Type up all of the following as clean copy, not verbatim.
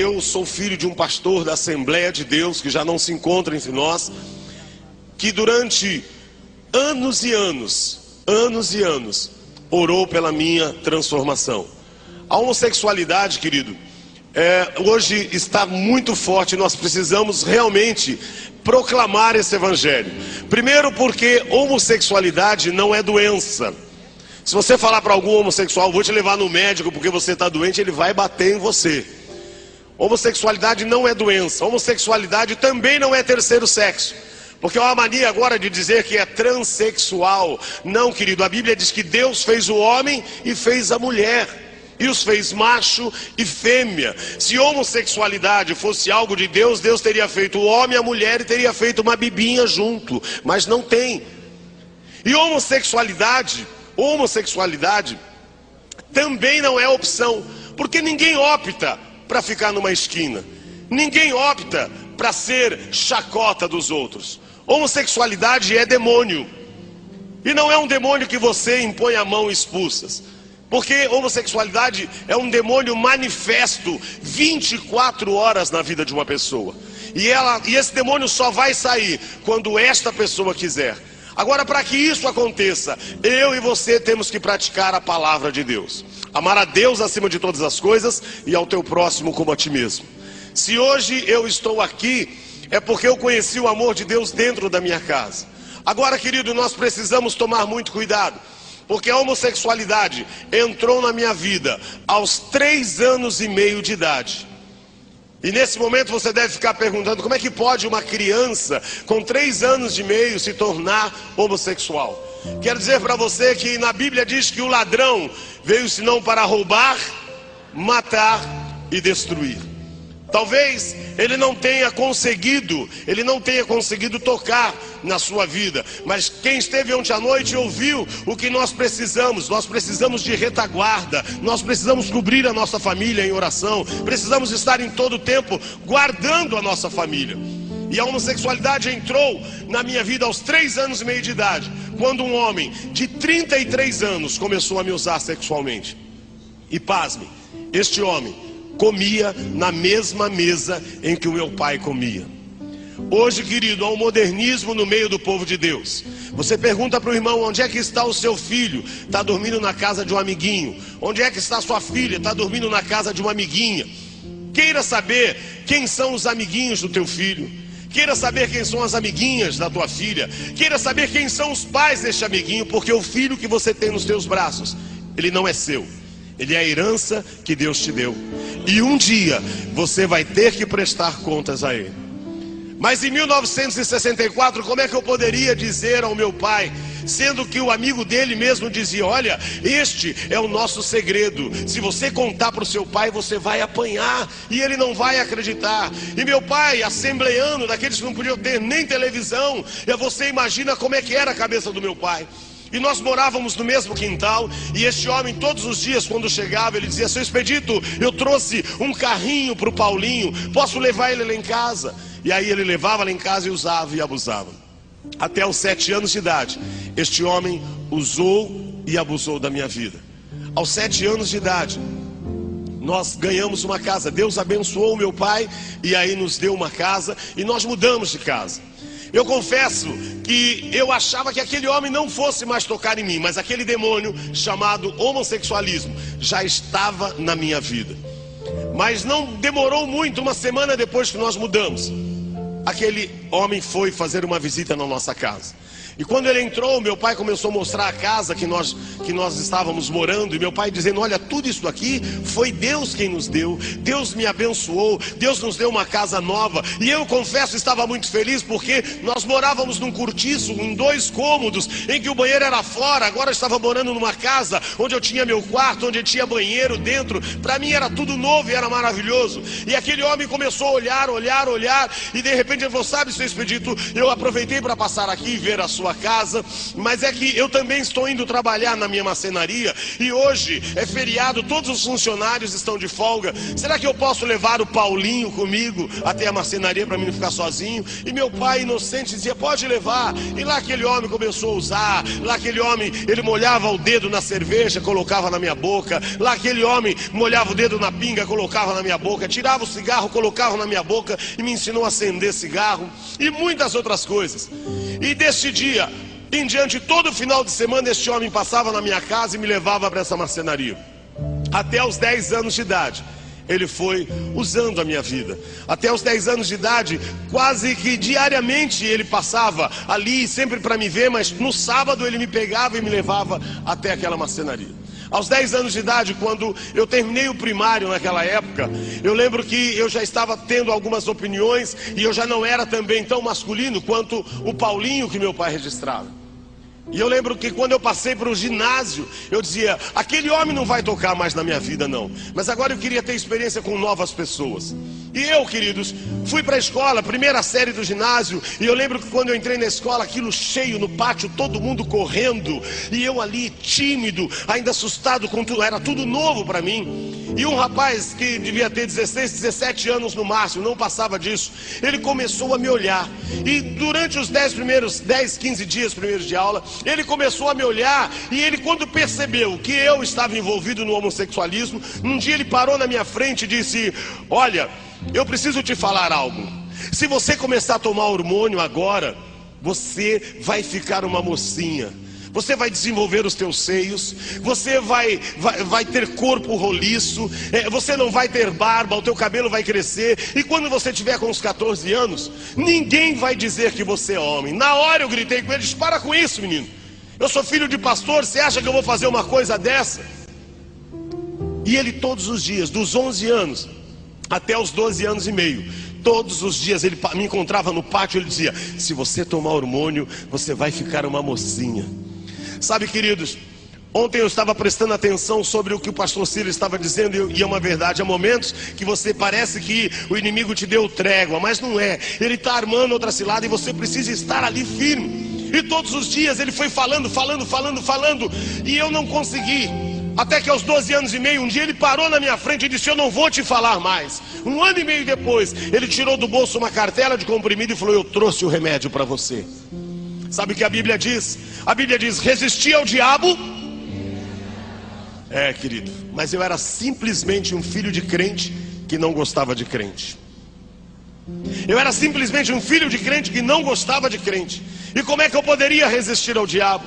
Eu sou filho de um pastor da Assembleia de Deus, que já não se encontra entre nós, que durante anos e anos, orou pela minha transformação. A homossexualidade, querido, hoje está muito forte. Nós precisamos realmente proclamar esse evangelho. Primeiro porque homossexualidade não é doença. Se você falar para algum homossexual, vou te levar no médico porque você está doente, ele vai bater em você. Homossexualidade não é doença. Homossexualidade também não é terceiro sexo. Porque há uma mania agora de dizer que é transexual. Não, querido, a Bíblia diz que Deus fez o homem e fez a mulher, e os fez macho e fêmea. Se homossexualidade fosse algo de Deus, Deus teria feito o homem e a mulher e teria feito uma bibinha junto. Mas não tem. E homossexualidade também não é opção. Porque ninguém opta para ficar numa esquina. Ninguém opta para ser chacota dos outros. Homossexualidade é demônio. E não é um demônio que você impõe a mão e expulsa. Porque homossexualidade é um demônio manifesto 24 horas na vida de uma pessoa. E esse demônio só vai sair quando esta pessoa quiser. Agora, para que isso aconteça, eu e você temos que praticar a palavra de Deus. Amar a Deus acima de todas as coisas e ao teu próximo como a ti mesmo. Se hoje eu estou aqui, é porque eu conheci o amor de Deus dentro da minha casa. Agora, querido, nós precisamos tomar muito cuidado. Porque a homossexualidade entrou na minha vida aos 3 anos e meio de idade. E nesse momento você deve ficar perguntando: como é que pode uma criança com 3 anos e meio se tornar homossexual? Quero dizer para você que na Bíblia diz que o ladrão veio senão para roubar, matar e destruir. Talvez ele não tenha conseguido tocar na sua vida, mas quem esteve ontem à noite ouviu o que nós precisamos. Nós precisamos de retaguarda, nós precisamos cobrir a nossa família em oração, precisamos estar em todo tempo guardando a nossa família. E a homossexualidade entrou na minha vida aos 3 anos e meio de idade, quando um homem de 33 anos começou a me usar sexualmente. E pasme, este homem comia na mesma mesa em que o meu pai comia. Hoje, querido, há um modernismo no meio do povo de Deus. Você pergunta para o irmão: onde é que está o seu filho? Está dormindo na casa de um amiguinho. Onde é que está a sua filha? Está dormindo na casa de uma amiguinha. Queira saber quem são os amiguinhos do teu filho. Queira saber quem são as amiguinhas da tua filha. Queira saber quem são os pais deste amiguinho. Porque o filho que você tem nos teus braços, ele não é seu. Ele é a herança que Deus te deu. E um dia você vai ter que prestar contas a ele. Mas em 1964, como é que eu poderia dizer ao meu pai, sendo que o amigo dele mesmo dizia: olha, este é o nosso segredo. Se você contar para o seu pai, você vai apanhar e ele não vai acreditar. E meu pai, assembleano, daqueles que não podiam ter nem televisão, e você imagina como é que era a cabeça do meu pai. E nós morávamos no mesmo quintal. E este homem todos os dias quando chegava, ele dizia: seu Expedito, eu trouxe um carrinho para o Paulinho, posso levar ele lá em casa? E aí ele levava lá em casa e usava e abusava. Até os 7 anos de idade, este homem usou e abusou da minha vida. Aos 7 anos de idade, nós ganhamos uma casa. Deus abençoou o meu pai e aí nos deu uma casa e nós mudamos de casa. Eu confesso que eu achava que aquele homem não fosse mais tocar em mim, mas aquele demônio chamado homossexualismo já estava na minha vida. Mas não demorou muito, uma semana depois que nós mudamos, aquele homem foi fazer uma visita na nossa casa. E quando ele entrou, meu pai começou a mostrar a casa que nós estávamos morando. E meu pai dizendo: olha, tudo isso aqui foi Deus quem nos deu. Deus me abençoou, Deus nos deu uma casa nova. E eu confesso, estava muito feliz, porque nós morávamos num cortiço, em 2 cômodos, em que o banheiro era fora. Agora eu estava morando numa casa onde eu tinha meu quarto, onde eu tinha banheiro dentro. Para mim era tudo novo e era maravilhoso. E aquele homem começou a olhar. E de repente ele falou: sabe, seu Expedito, eu aproveitei para passar aqui e ver a sua sua casa, mas é que eu também estou indo trabalhar na minha marcenaria, e hoje é feriado, todos os funcionários estão de folga. Será que eu posso levar o Paulinho comigo até a marcenaria para mim não ficar sozinho? E meu pai inocente dizia, pode levar. E lá aquele homem começou a usar, lá aquele homem, ele molhava o dedo na cerveja, colocava na minha boca, lá aquele homem molhava o dedo na pinga, colocava na minha boca, tirava o cigarro, colocava na minha boca e me ensinou a acender cigarro e muitas outras coisas. E deste dia em diante, todo final de semana este homem passava na minha casa e me levava para essa marcenaria. Até os 10 anos de idade ele foi usando a minha vida. Até os 10 anos de idade, quase que diariamente ele passava ali, sempre para me ver, mas no sábado ele me pegava e me levava até aquela marcenaria. Aos 10 anos de idade, quando eu terminei o primário naquela época, eu lembro que eu já estava tendo algumas opiniões e eu já não era também tão masculino quanto o Paulinho que meu pai registrava. E eu lembro que quando eu passei para o ginásio, eu dizia, aquele homem não vai tocar mais na minha vida não. Mas agora eu queria ter experiência com novas pessoas. E eu, queridos, fui para a escola, primeira série do ginásio. E eu lembro que quando eu entrei na escola, aquilo cheio no pátio, todo mundo correndo. E eu ali, tímido, ainda assustado com tudo, era tudo novo para mim. E um rapaz que devia ter 16, 17 anos no máximo, não passava disso, ele começou a me olhar. E durante os 10, 15 dias primeiros de aula, ele começou a me olhar. E ele, quando percebeu que eu estava envolvido no homossexualismo, um dia ele parou na minha frente e disse, olha, eu preciso te falar algo. Se você começar a tomar hormônio agora, você vai ficar uma mocinha. Você vai desenvolver os teus seios, você vai ter corpo roliço, você não vai ter barba, o teu cabelo vai crescer. E quando você tiver com uns 14 anos, ninguém vai dizer que você é homem. Na hora eu gritei com ele, disse, para com isso, menino. Eu sou filho de pastor, você acha que eu vou fazer uma coisa dessa? E ele todos os dias, dos 11 anos até os 12 anos e meio, todos os dias ele me encontrava no pátio, ele dizia, se você tomar hormônio, você vai ficar uma mocinha. Sabe, queridos, ontem eu estava prestando atenção sobre o que o pastor Ciro estava dizendo, e é uma verdade. Há momentos que você parece que o inimigo te deu trégua, mas não é. Ele está armando outra cilada e você precisa estar ali firme. E todos os dias ele foi falando, e eu não consegui. Até que aos 12 anos e meio, um dia ele parou na minha frente e disse, eu não vou te falar mais. Um ano e meio depois, ele tirou do bolso uma cartela de comprimido e falou, eu trouxe o remédio para você. Sabe o que a Bíblia diz? A Bíblia diz, resistir ao diabo. É, querido, mas eu era simplesmente um filho de crente que não gostava de crente. Eu era simplesmente um filho de crente que não gostava de crente. E como é que eu poderia resistir ao diabo?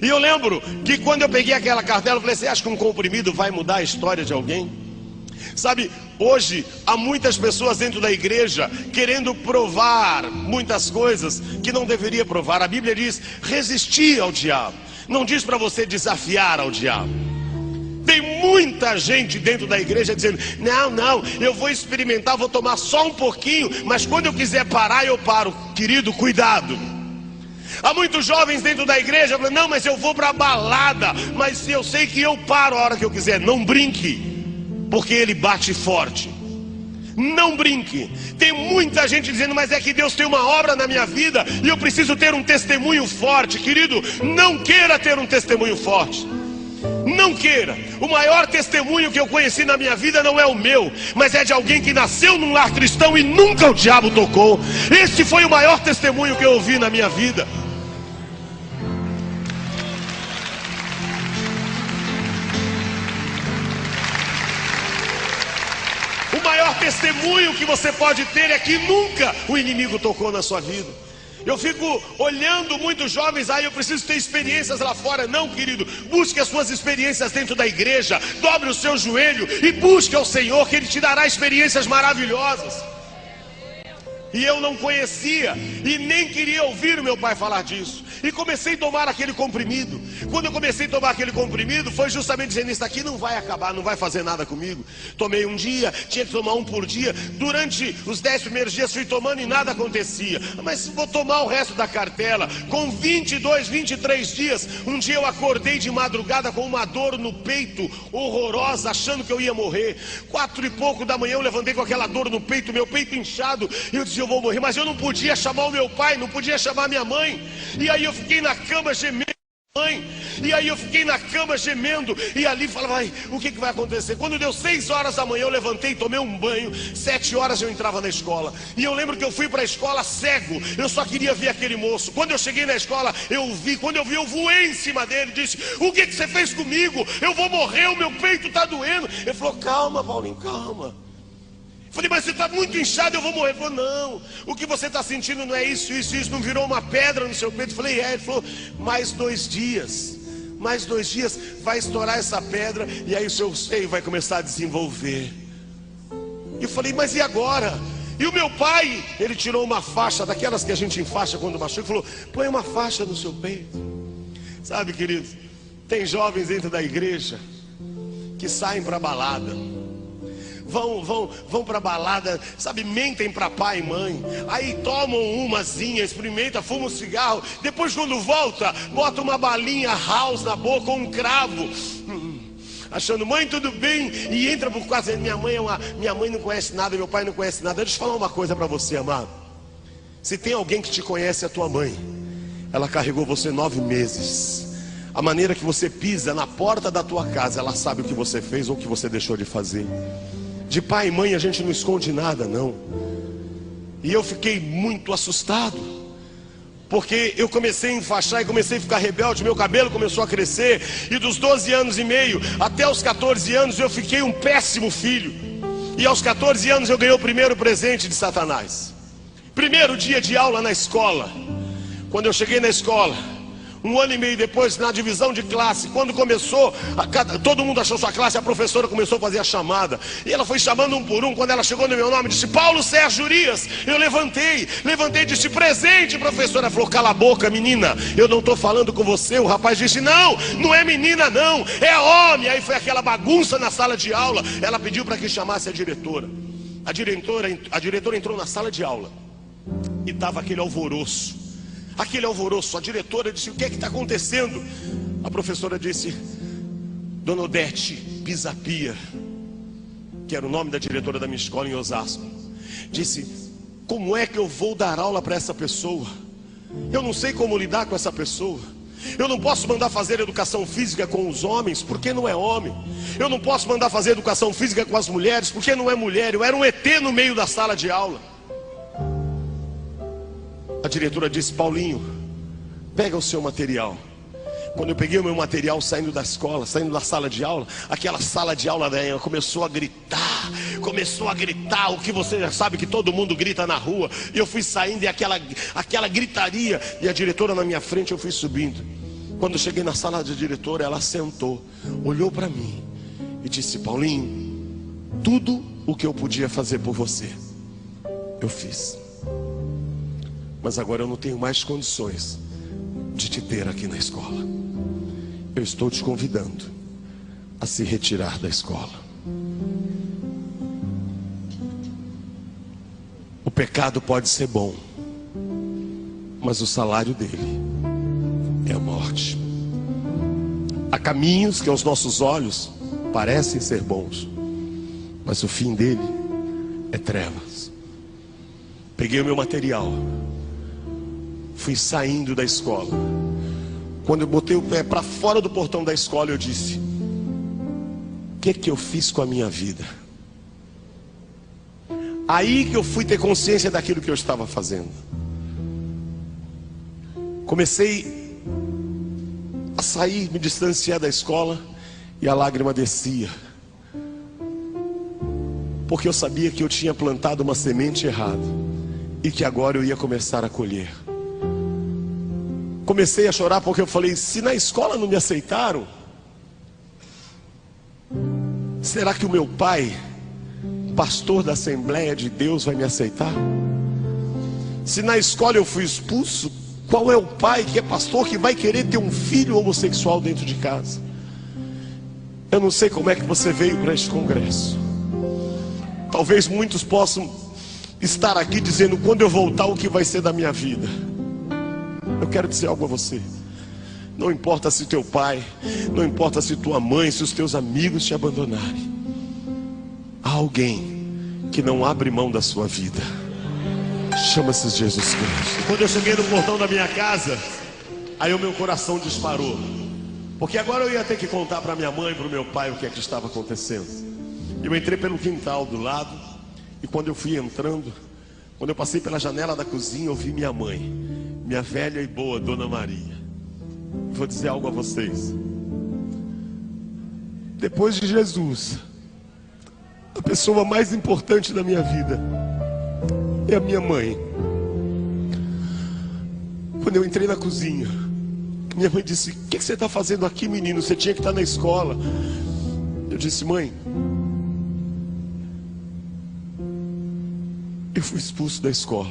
E eu lembro que quando eu peguei aquela cartela, eu falei, você acha que um comprimido vai mudar a história de alguém? Sabe, hoje há muitas pessoas dentro da igreja querendo provar muitas coisas que não deveria provar. A Bíblia diz, resistir ao diabo. Não diz para você desafiar ao diabo. Tem muita gente dentro da igreja dizendo, não, eu vou experimentar, vou tomar só um pouquinho, mas quando eu quiser parar, eu paro. Querido, cuidado. Há muitos jovens dentro da igreja falando, não, mas eu vou para a balada, mas eu sei que eu paro a hora que eu quiser. Não brinque, porque ele bate forte. Não brinque. Tem muita gente dizendo, mas é que Deus tem uma obra na minha vida e eu preciso ter um testemunho forte. Querido, não queira ter um testemunho forte. Não queira. O maior testemunho que eu conheci na minha vida não é o meu, mas é de alguém que nasceu num lar cristão e nunca o diabo tocou. Esse foi o maior testemunho que eu ouvi na minha vida. O maior testemunho que você pode ter é que nunca o inimigo tocou na sua vida. Eu fico olhando muitos jovens, eu preciso ter experiências lá fora. Não, querido, busque as suas experiências dentro da igreja. Dobre o seu joelho e busque ao Senhor, que Ele te dará experiências maravilhosas. E eu não conhecia e nem queria ouvir o meu pai falar disso. E comecei a tomar aquele comprimido. Quando eu comecei a tomar aquele comprimido, foi justamente dizendo, isso aqui não vai acabar, não vai fazer nada comigo. Tomei um dia, tinha que tomar um por dia. Durante os 10 primeiros dias fui tomando e nada acontecia. Mas vou tomar o resto da cartela. Com 22, 23 dias, um dia eu acordei de madrugada com uma dor no peito horrorosa, achando que eu ia morrer. 4 e pouco da manhã eu levantei com aquela dor no peito, meu peito inchado. E eu dizia, eu vou morrer, mas eu não podia chamar o meu pai, não podia chamar minha mãe. E aí eu fiquei na cama gemendo. E aí eu fiquei na cama gemendo, e ali falava, ai, o que vai acontecer? Quando deu 6 horas da manhã, eu levantei, tomei um banho. 7 horas eu entrava na escola. E eu lembro que eu fui para a escola cego. Eu só queria ver aquele moço. Quando eu cheguei na escola, eu vi. Quando eu vi, eu voei em cima dele. Disse, o que você fez comigo? Eu vou morrer, o meu peito está doendo. Ele falou, calma, Paulinho, calma. Falei, mas você está muito inchado, eu vou morrer. Ele falou, não, o que você está sentindo não é isso, não virou uma pedra no seu peito. Eu falei, é. Ele falou, mais 2 dias vai estourar essa pedra, e aí o seu seio vai começar a desenvolver. E eu falei, mas e agora? E o meu pai, ele tirou uma faixa, daquelas que a gente enfaixa quando machuca, e falou, põe uma faixa no seu peito. Sabe, queridos, tem jovens dentro da igreja que saem para balada, vão pra balada, sabe, mentem pra pai e mãe, aí tomam umazinha, experimenta, fuma um cigarro, depois quando volta, bota uma balinha house na boca ou um cravo, achando, mãe, tudo bem, e entra por quase, minha mãe não conhece nada, meu pai não conhece nada. Deixa eu falar uma coisa pra você, amado. Se tem alguém que te conhece, é a tua mãe. Ela carregou você 9 meses. A maneira que você pisa na porta da tua casa, ela sabe o que você fez ou o que você deixou de fazer. De pai e mãe a gente não esconde nada, não. E eu fiquei muito assustado, porque eu comecei a enfaixar e comecei a ficar rebelde. Meu cabelo começou a crescer, e dos 12 anos e meio até os 14 anos eu fiquei um péssimo filho. E aos 14 anos eu ganhei o primeiro presente de Satanás. Primeiro dia de aula na escola. Quando eu cheguei na escola, 1 ano e meio depois, na divisão de classe, quando começou, todo mundo achou sua classe, a professora começou a fazer a chamada, e ela foi chamando um por um. Quando ela chegou no meu nome, disse, Paulo Sérgio Urias. Eu levantei e disse, presente, professora. Ela falou, cala a boca, menina, eu não estou falando com você. O rapaz disse, não é menina não, é homem. Aí foi aquela bagunça na sala de aula. Ela pediu para que chamasse a diretora. A diretora entrou na sala de aula, e estava aquele alvoroço. A diretora disse, o que é que está acontecendo? A professora disse, Dona Odete Pisapia, que era o nome da diretora da minha escola em Osasco, disse, como é que eu vou dar aula para essa pessoa? Eu não sei como lidar com essa pessoa. Eu não posso mandar fazer educação física com os homens, porque não é homem. Eu não posso mandar fazer educação física com as mulheres, porque não é mulher. Eu era um ET no meio da sala de aula. A diretora disse, Paulinho, pega o seu material. Quando eu peguei o meu material saindo da escola, saindo da sala de aula, aquela sala de aula dela começou a gritar, o que você já sabe que todo mundo grita na rua. E eu fui saindo, e aquela gritaria, e a diretora na minha frente, eu fui subindo. Quando eu cheguei na sala da diretora, ela sentou, olhou para mim e disse, Paulinho, tudo o que eu podia fazer por você, eu fiz. Mas agora eu não tenho mais condições de te ter aqui na escola. Eu estou te convidando a se retirar da escola. O pecado pode ser bom, mas o salário dele é a morte. Há caminhos que aos nossos olhos parecem ser bons, mas o fim dele é trevas. Peguei o meu material, fui saindo da escola. Quando eu botei o pé para fora do portão da escola, eu disse, o que é que eu fiz com a minha vida? Aí que eu fui ter consciência daquilo que eu estava fazendo. Comecei a sair, me distanciar da escola, e a lágrima descia, porque eu sabia que eu tinha plantado uma semente errada, e que agora eu ia começar a colher. Comecei a chorar porque eu falei, se na escola não me aceitaram, será que o meu pai, pastor da Assembleia de Deus, vai me aceitar? Se na escola eu fui expulso, qual é o pai que é pastor que vai querer ter um filho homossexual dentro de casa? Eu não sei como é que você veio para este congresso. Talvez muitos possam estar aqui dizendo, quando eu voltar, o que vai ser da minha vida? Eu quero dizer algo a você. Não importa se teu pai, não importa se tua mãe, se os teus amigos te abandonarem, há alguém que não abre mão da sua vida. Chama-se Jesus Cristo. Quando eu cheguei no portão da minha casa, Aí o meu coração disparou, porque agora eu ia ter que contar para minha mãe e para o meu pai o que é que estava acontecendo. Eu entrei pelo quintal do lado, e quando eu fui entrando, quando eu passei pela janela da cozinha, eu vi minha mãe, minha velha e boa Dona Maria. Vou dizer algo a vocês: depois de Jesus, a pessoa mais importante da minha vida é a minha mãe. Quando eu entrei na cozinha, minha mãe disse: o que você está fazendo aqui, menino? Você tinha que estar na escola. Eu disse: mãe, eu fui expulso da escola.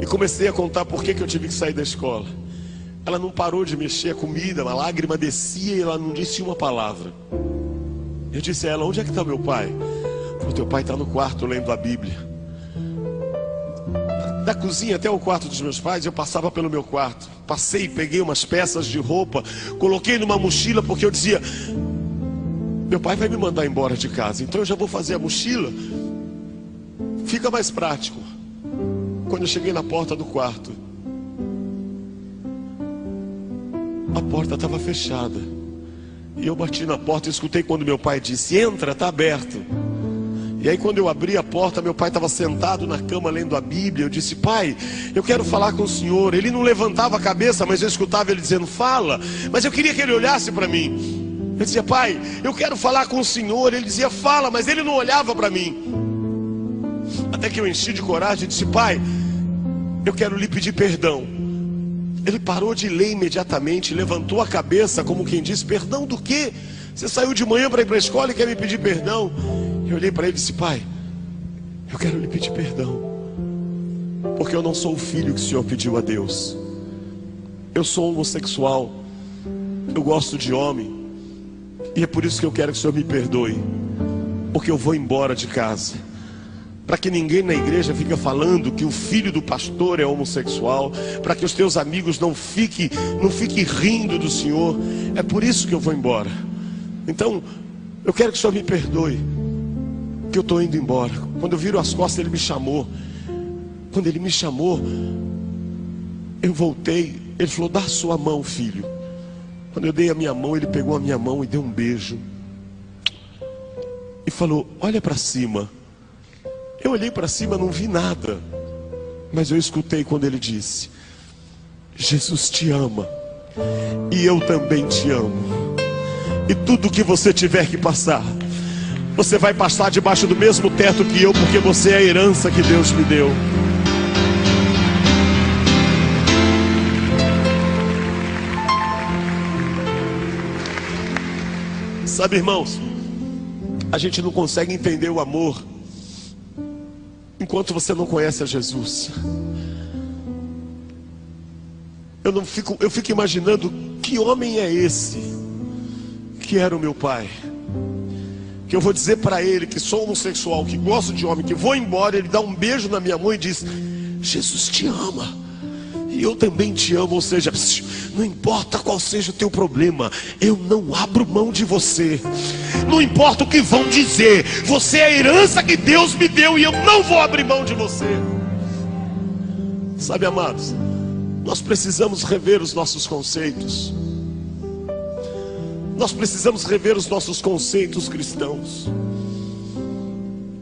E comecei a contar por que eu tive que sair da escola. Ela não parou de mexer a comida, uma lágrima descia e ela não disse uma palavra. Eu disse a ela: onde é que está meu pai? O teu pai está no quarto lendo a Bíblia. Da cozinha até o quarto dos meus pais, eu passava pelo meu quarto. Passei, peguei umas peças de roupa, coloquei numa mochila, porque eu dizia: meu pai vai me mandar embora de casa, então eu já vou fazer a mochila. Fica mais prático. Quando eu cheguei na porta do quarto, a porta estava fechada. E eu bati na porta e escutei quando meu pai disse: entra, está aberto. E aí quando eu abri a porta, meu pai estava sentado na cama lendo a Bíblia. Eu disse: pai, eu quero falar com o senhor. Ele não levantava a cabeça, mas eu escutava ele dizendo: fala. Mas eu queria que ele olhasse para mim. Eu dizia: pai, eu quero falar com o senhor. Ele dizia: fala, mas ele não olhava para mim. Até que eu enchi de coragem e disse: pai, eu quero lhe pedir perdão. Ele parou de ler imediatamente, levantou a cabeça como quem diz: perdão do quê? Você saiu de manhã para ir para a escola e quer me pedir perdão? Eu olhei para ele e disse: pai, eu quero lhe pedir perdão, porque eu não sou o filho que o senhor pediu a Deus. Eu sou homossexual, eu gosto de homem, e é por isso que eu quero que o senhor me perdoe, porque eu vou embora de casa, para que ninguém na igreja fique falando que o filho do pastor é homossexual, para que os teus amigos não fiquem rindo do senhor. É por isso que eu vou embora. Então eu quero que o senhor me perdoe, que eu estou indo embora. Quando eu viro as costas, ele me chamou. Quando ele me chamou, eu voltei. Ele falou: dá a sua mão, filho. Quando eu dei a minha mão, ele pegou a minha mão e deu um beijo e falou: olha para cima. Eu olhei para cima, não vi nada, mas eu escutei quando ele disse: Jesus te ama, e eu também te amo. E tudo que você tiver que passar, você vai passar debaixo do mesmo teto que eu, porque você é a herança que Deus me deu. Sabe, irmãos, a gente não consegue entender o amor enquanto você não conhece a Jesus. Eu fico imaginando: que homem é esse que era o meu pai, que eu vou dizer para ele que sou homossexual, que gosto de homem, que vou embora, ele dá um beijo na minha mão e diz: Jesus te ama, e eu também te amo. Ou seja, não importa qual seja o teu problema, eu não abro mão de você. Não importa o que vão dizer, você é a herança que Deus me deu, e eu não vou abrir mão de você. Sabe, amados, nós precisamos rever os nossos conceitos. Nós precisamos rever os nossos conceitos cristãos.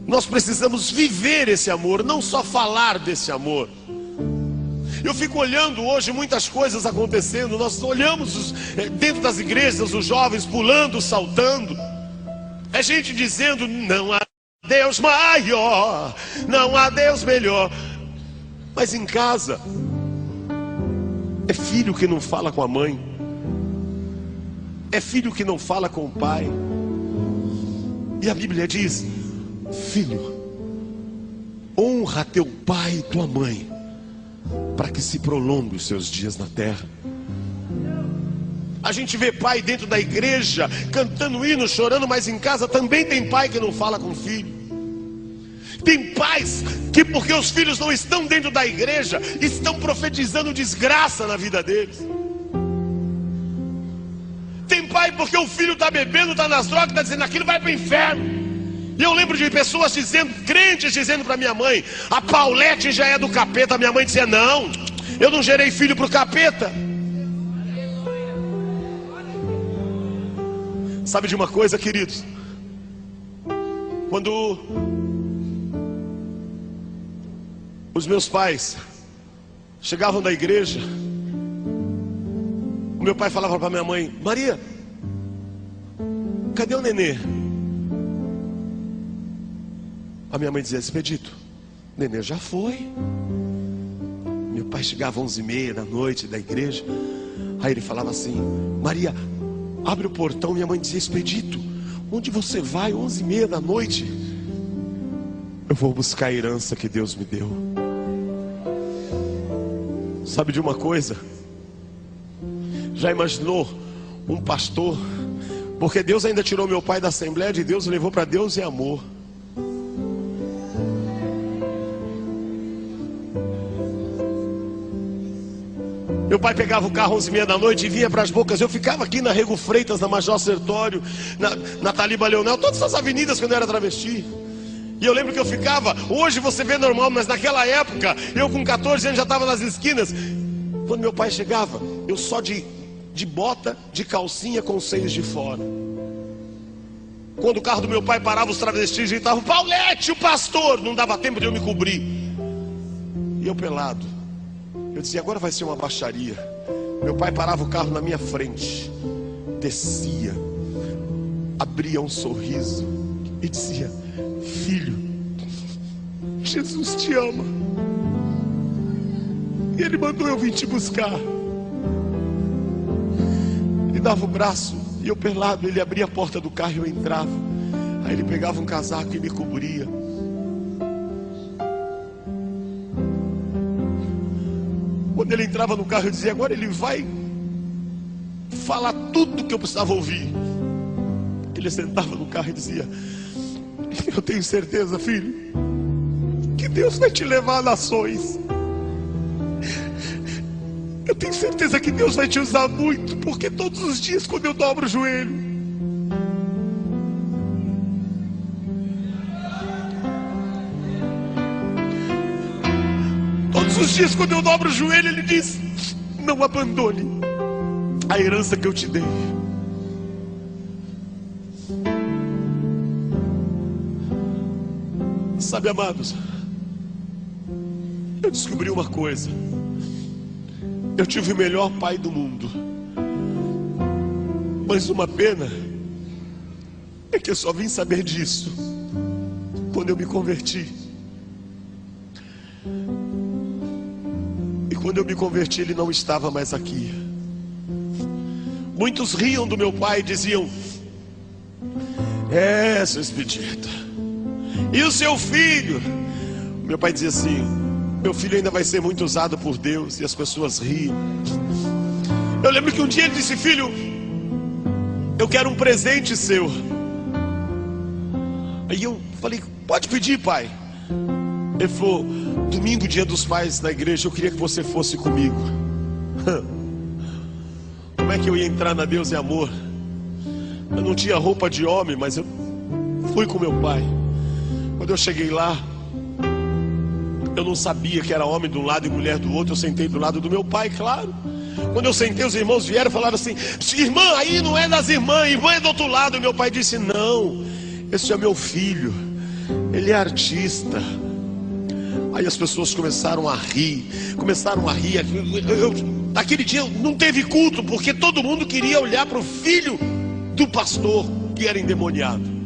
Nós precisamos viver esse amor, não só falar desse amor. Eu fico olhando hoje muitas coisas acontecendo. Nós olhamos dentro das igrejas, os jovens pulando, saltando. É gente dizendo: não há Deus maior, não há Deus melhor. Mas em casa, é filho que não fala com a mãe, é filho que não fala com o pai. E a Bíblia diz: filho, honra teu pai e tua mãe, para que se prolongue os seus dias na terra. A gente vê pai dentro da igreja cantando hino, chorando, mas em casa também tem pai que não fala com o filho. Tem pais que, porque os filhos não estão dentro da igreja, estão profetizando desgraça na vida deles. Tem pai porque o filho está bebendo, está nas drogas, está dizendo: aquilo vai para o inferno. E eu lembro de pessoas dizendo, crentes dizendo para minha mãe: a Paulette já é do capeta. Minha mãe dizia: não, Eu não gerei filho para o capeta. Sabe de uma coisa, queridos? Quando os meus pais chegavam da igreja, o meu pai falava para minha mãe: Maria, cadê o nenê? A minha mãe dizia: Expedito, o nenê já foi. Meu pai chegava às 11h30 da noite da igreja. Aí ele falava assim: Maria, abre o portão. Minha mãe dizia: Expedito, onde você vai 11h30 da noite? Eu vou buscar a herança que Deus me deu. Sabe de uma coisa? Já imaginou um pastor? Porque Deus ainda tirou meu pai da Assembleia de Deus e levou para Deus e Amor. Meu pai pegava o carro 11h30 da noite e vinha para as Bocas. Eu ficava aqui na Rego Freitas, na Major Sertório, na Taliba Leonel, todas essas avenidas quando eu era travesti. E eu lembro que eu ficava, hoje você vê normal, mas naquela época, eu com 14 anos já estava nas esquinas. Quando meu pai chegava, eu só de bota, de calcinha com os seios de fora. Quando o carro do meu pai parava, os travestis gritavam: Paulete, o pastor! Não dava tempo de eu me cobrir. E eu pelado. Eu dizia: agora vai ser uma baixaria. Meu pai parava o carro na minha frente, descia, abria um sorriso e dizia: filho, Jesus te ama, e Ele mandou eu vir te buscar. Ele dava o braço e eu pelado, ele abria a porta do carro e eu entrava. Aí ele pegava um casaco e me cobria. Quando ele entrava no carro, eu dizia: agora ele vai falar tudo que eu precisava ouvir. Ele sentava no carro e dizia: eu tenho certeza, filho, que Deus vai te levar a nações. Eu tenho certeza que Deus vai te usar muito, porque todos os dias quando eu dobro o joelho, todos os dias quando eu dobro o joelho, Ele diz: não abandone a herança que eu te dei. Sabe, amados, eu descobri uma coisa: eu tive o melhor pai do mundo, mas uma pena é que eu só vim saber disso quando eu me converti. E quando eu me converti, ele não estava mais aqui. Muitos riam do meu pai e diziam: seu Expedito, e o seu filho? Meu pai dizia assim: meu filho ainda vai ser muito usado por Deus. E as pessoas riam. Eu lembro que um dia ele disse: filho, eu quero um presente seu. Aí eu falei: pode pedir, pai. Ele falou: domingo, dia dos pais, na igreja, eu queria que você fosse comigo. Como é que eu ia entrar na Deus e Amor? Eu não tinha roupa de homem, mas eu fui com meu pai. Quando eu cheguei lá, eu não sabia que era homem de um lado e mulher do outro. Eu sentei do lado do meu pai, claro. Quando eu sentei, os irmãos vieram e falaram assim: irmã, aí não é das irmãs, irmã é do outro lado. E meu pai disse: não, esse é meu filho, ele é artista. Aí as pessoas começaram a rir. Aquele dia não teve culto, porque todo mundo queria olhar para o filho do pastor que era endemoniado.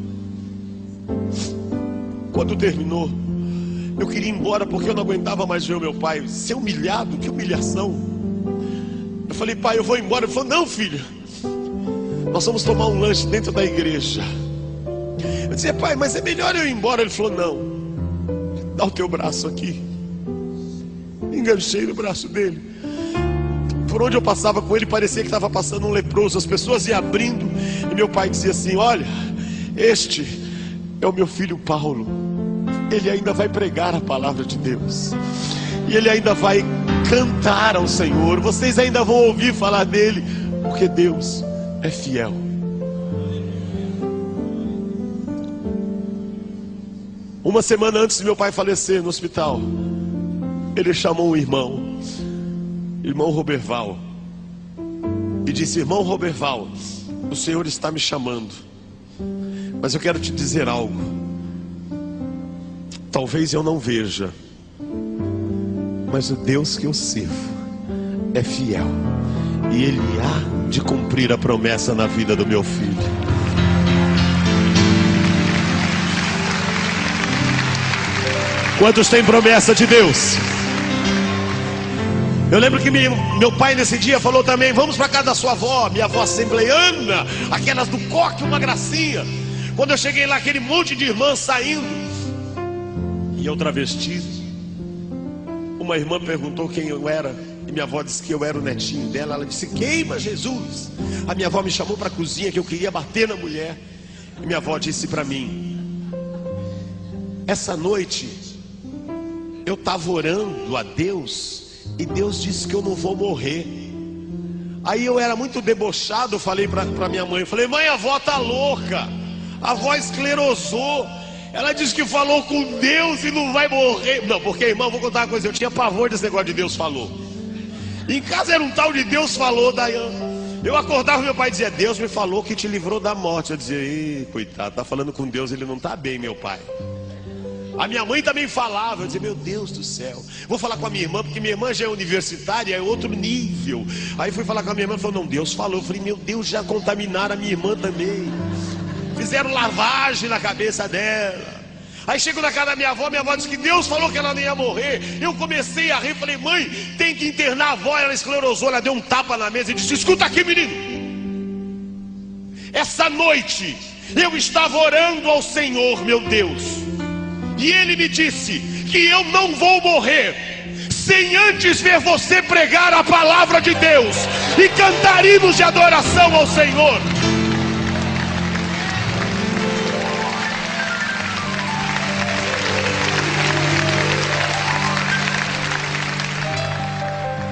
Quando terminou, eu queria ir embora, porque eu não aguentava mais ver o meu pai ser humilhado. Que humilhação. Eu falei: pai, eu vou embora. Ele falou: não, filho, nós vamos tomar um lanche dentro da igreja. Eu dizia: pai, mas é melhor eu ir embora. Ele falou: não, dá o teu braço aqui. Enganchei no braço dele. Por onde eu passava com ele, parecia que estava passando um leproso. As pessoas iam abrindo, e meu pai dizia assim: olha, este é o meu filho Paulo. Ele ainda vai pregar a palavra de Deus, e ele ainda vai cantar ao Senhor. Vocês ainda vão ouvir falar dele, porque Deus é fiel. Uma semana antes de meu pai falecer no hospital, ele chamou um irmão irmão Roberval, e disse: irmão Roberval, o Senhor está me chamando, mas eu quero te dizer algo. Talvez eu não veja, mas o Deus que eu sirvo é fiel, e Ele há de cumprir a promessa na vida do meu filho. Quantos têm promessa de Deus? Eu lembro que meu pai nesse dia falou também: vamos para casa da sua avó, minha avó assembleiana, aquelas do coque, uma gracinha. Quando eu cheguei lá, aquele monte de irmãs saindo, e eu travesti. Uma irmã perguntou quem eu era, e minha avó disse que eu era o netinho dela. Ela disse: queima Jesus. A minha avó me chamou para a cozinha, que eu queria bater na mulher, e minha avó disse para mim: essa noite eu estava orando a Deus, e Deus disse que eu não vou morrer. Aí eu era muito debochado, falei para minha mãe, falei: mãe, a avó tá louca, a avó esclerosou, ela disse que falou com Deus e não vai morrer. Não, porque, irmão, vou contar uma coisa, eu tinha pavor desse negócio de Deus falou. Em casa era um tal de Deus falou, Dayane. Eu acordava, meu pai dizia: Deus me falou que te livrou da morte. Eu dizia: ih, coitado, tá falando com Deus, ele não tá bem, meu pai. A minha mãe também falava. Eu dizia: meu Deus do céu, vou falar com a minha irmã, porque minha irmã já é universitária, é outro nível. Aí fui falar com a minha irmã, falou: não, Deus falou. Eu falei: meu Deus, já contaminaram a minha irmã também, fizeram lavagem na cabeça dela. Aí chego na casa da minha avó disse que Deus falou que ela não ia morrer. Eu comecei a rir, falei: mãe, tem que internar a avó. Ela esclerosou, ela deu um tapa na mesa e disse: escuta aqui, menino, essa noite eu estava orando ao Senhor, meu Deus, e Ele me disse que eu não vou morrer sem antes ver você pregar a palavra de Deus e cantar hinos de adoração ao Senhor.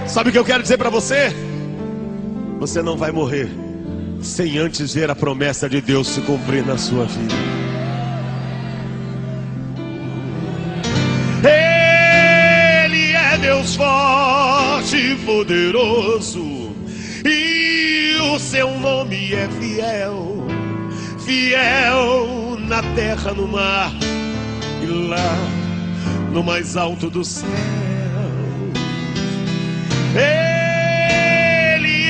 Sabe o que eu quero dizer para você? Você não vai morrer sem antes ver a promessa de Deus se cumprir na sua vida. Ele é Deus forte e poderoso, e o seu nome é fiel, fiel na terra, no mar e lá no mais alto do céu. Ele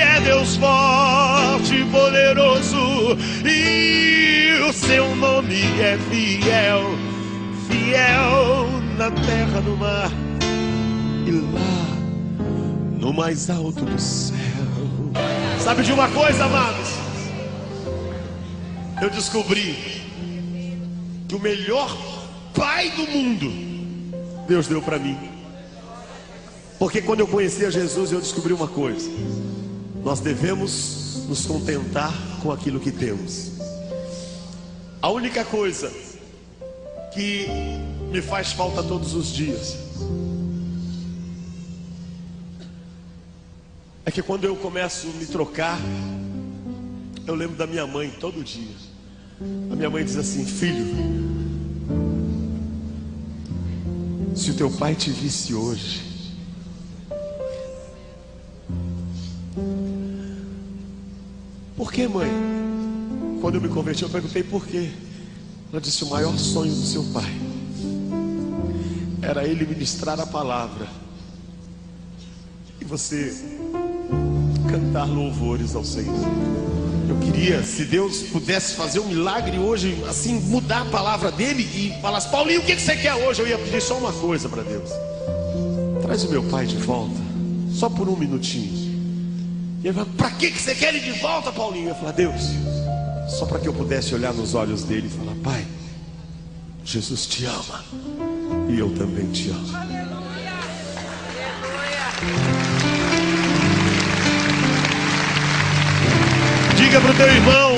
é Deus forte e poderoso, e o seu nome é fiel, fiel na terra, no mar e lá no mais alto do céu. Sabe de uma coisa, amados? Eu descobri que o melhor pai do mundo Deus deu para mim. Porque quando eu conheci a Jesus, eu descobri uma coisa: nós devemos nos contentar com aquilo que temos. A única coisa que me faz falta todos os dias é que quando eu começo a me trocar, eu lembro da minha mãe todo dia. A minha mãe diz assim: filho, se o teu pai te visse hoje, por que, mãe? Quando eu me converti, eu perguntei por quê. Ela disse: o maior sonho do seu pai era ele ministrar a palavra e você cantar louvores ao Senhor. Eu queria, se Deus pudesse fazer um milagre hoje, assim, mudar a palavra dele e falasse: Paulinho, o que você quer hoje? Eu ia pedir só uma coisa para Deus: traz o meu pai de volta, só por um minutinho. E ele falou: para que você quer ele de volta, Paulinho? Eu falei: Deus, só para que eu pudesse olhar nos olhos dele e falar: pai, Jesus te ama e eu também te amo. Aleluia. Diga para o teu irmão: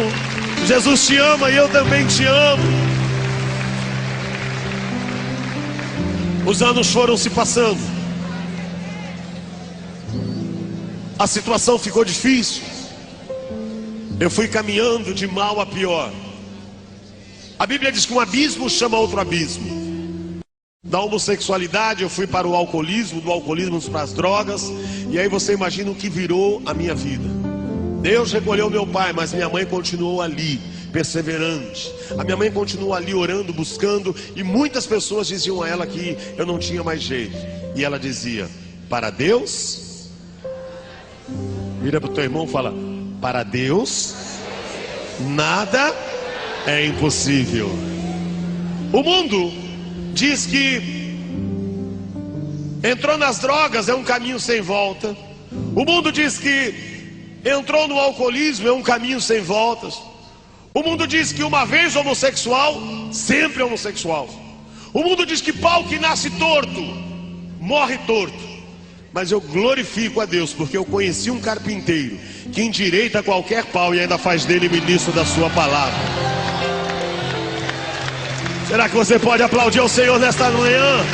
Jesus te ama e eu também te amo. Os anos foram se passando, a situação ficou difícil. Eu fui caminhando de mal a pior. A Bíblia diz que um abismo chama outro abismo. Da homossexualidade eu fui para o alcoolismo, do alcoolismo para as drogas. E aí você imagina o que virou a minha vida. Deus recolheu meu pai, mas minha mãe continuou ali, perseverante. A minha mãe continuou ali orando, buscando. E muitas pessoas diziam a ela que eu não tinha mais jeito. E ela dizia: para Deus. Vira para o teu irmão e fala: para Deus nada é impossível. O mundo diz que entrou nas drogas é um caminho sem volta. O mundo diz que entrou no alcoolismo é um caminho sem voltas. O mundo diz que uma vez homossexual, sempre homossexual. O mundo diz que pau que nasce torto, morre torto. Mas eu glorifico a Deus, porque eu conheci um carpinteiro que endireita qualquer pau e ainda faz dele ministro da sua palavra. Será que você pode aplaudir ao Senhor nesta manhã?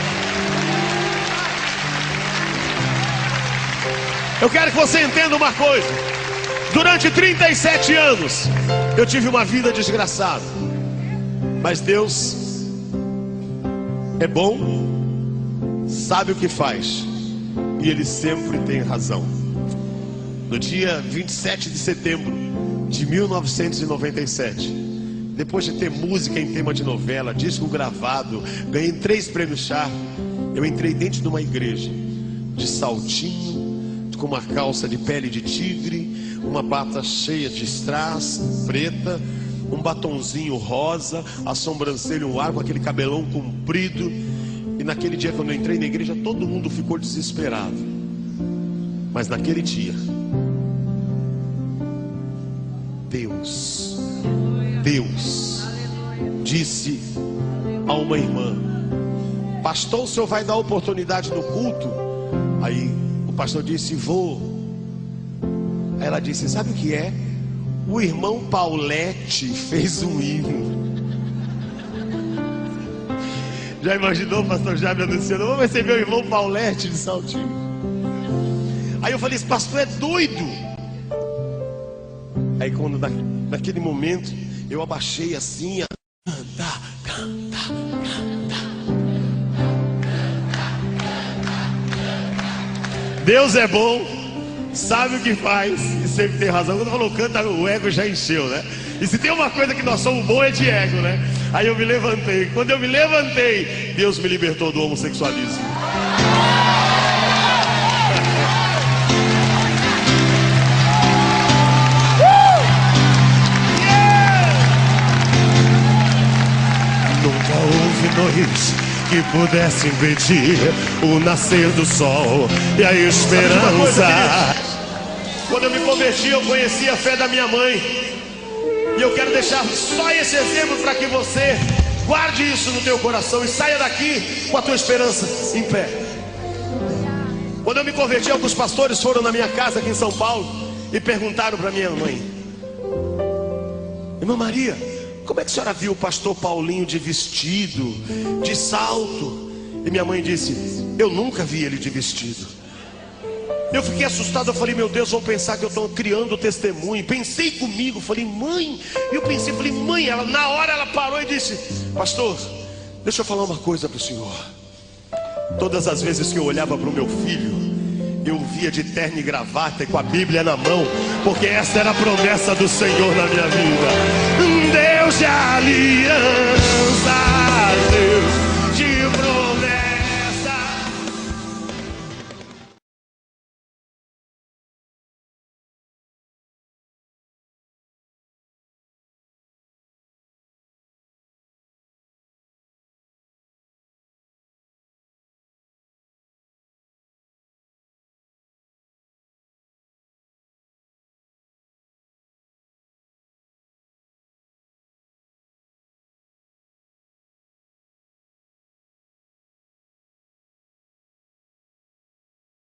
Eu quero que você entenda uma coisa. Durante 37 anos eu tive uma vida desgraçada. Mas Deus é bom, sabe o que faz, e Ele sempre tem razão. No dia 27 de setembro de 1997, depois de ter música em tema de novela, disco gravado, ganhei 3 prêmios Sharp, eu entrei dentro de uma igreja, de saltinho, com uma calça de pele de tigre, uma bata cheia de strass, preta, um batonzinho rosa, a sobrancelha, um arco, aquele cabelão comprido. E naquele dia, quando eu entrei na igreja, todo mundo ficou desesperado. Mas naquele dia, Deus disse a uma irmã: pastor, o senhor vai dar oportunidade no culto? Aí o pastor disse: vou. Aí ela disse: sabe o que é? O irmão Paulette fez um hino. Já imaginou o pastor Jaime anunciando: vamos receber o irmão Paulette de Saltinho? Aí eu falei: esse pastor é doido. Aí quando naquele momento eu abaixei assim, canta. Deus é bom, sabe o que faz e sempre tem razão. Quando falou canta, o ego já encheu, né? E se tem uma coisa que nós somos bons é de ego, né? Aí eu me levantei. Quando eu me levantei, Deus me libertou do homossexualismo. Nunca houve noite que pudesse impedir o nascer do sol e a esperança. Quando eu me converti, eu conheci a fé da minha mãe. E eu quero deixar só esse exemplo para que você guarde isso no teu coração e saia daqui com a tua esperança em pé. Quando eu me converti, alguns pastores foram na minha casa aqui em São Paulo e perguntaram para minha mãe: irmã Maria, como é que a senhora viu o pastor Paulinho de vestido, de salto? E minha mãe disse: eu nunca vi ele de vestido. Eu fiquei assustado, eu falei: meu Deus, vão pensar que eu estou criando testemunho. Pensei comigo, falei: mãe. Eu pensei, falei: mãe. Ela, na hora ela parou e disse: pastor, deixa eu falar uma coisa para o senhor. Todas as vezes que eu olhava para o meu filho, eu via de terno e gravata e com a Bíblia na mão, porque essa era a promessa do Senhor na minha vida. Deus de aliança.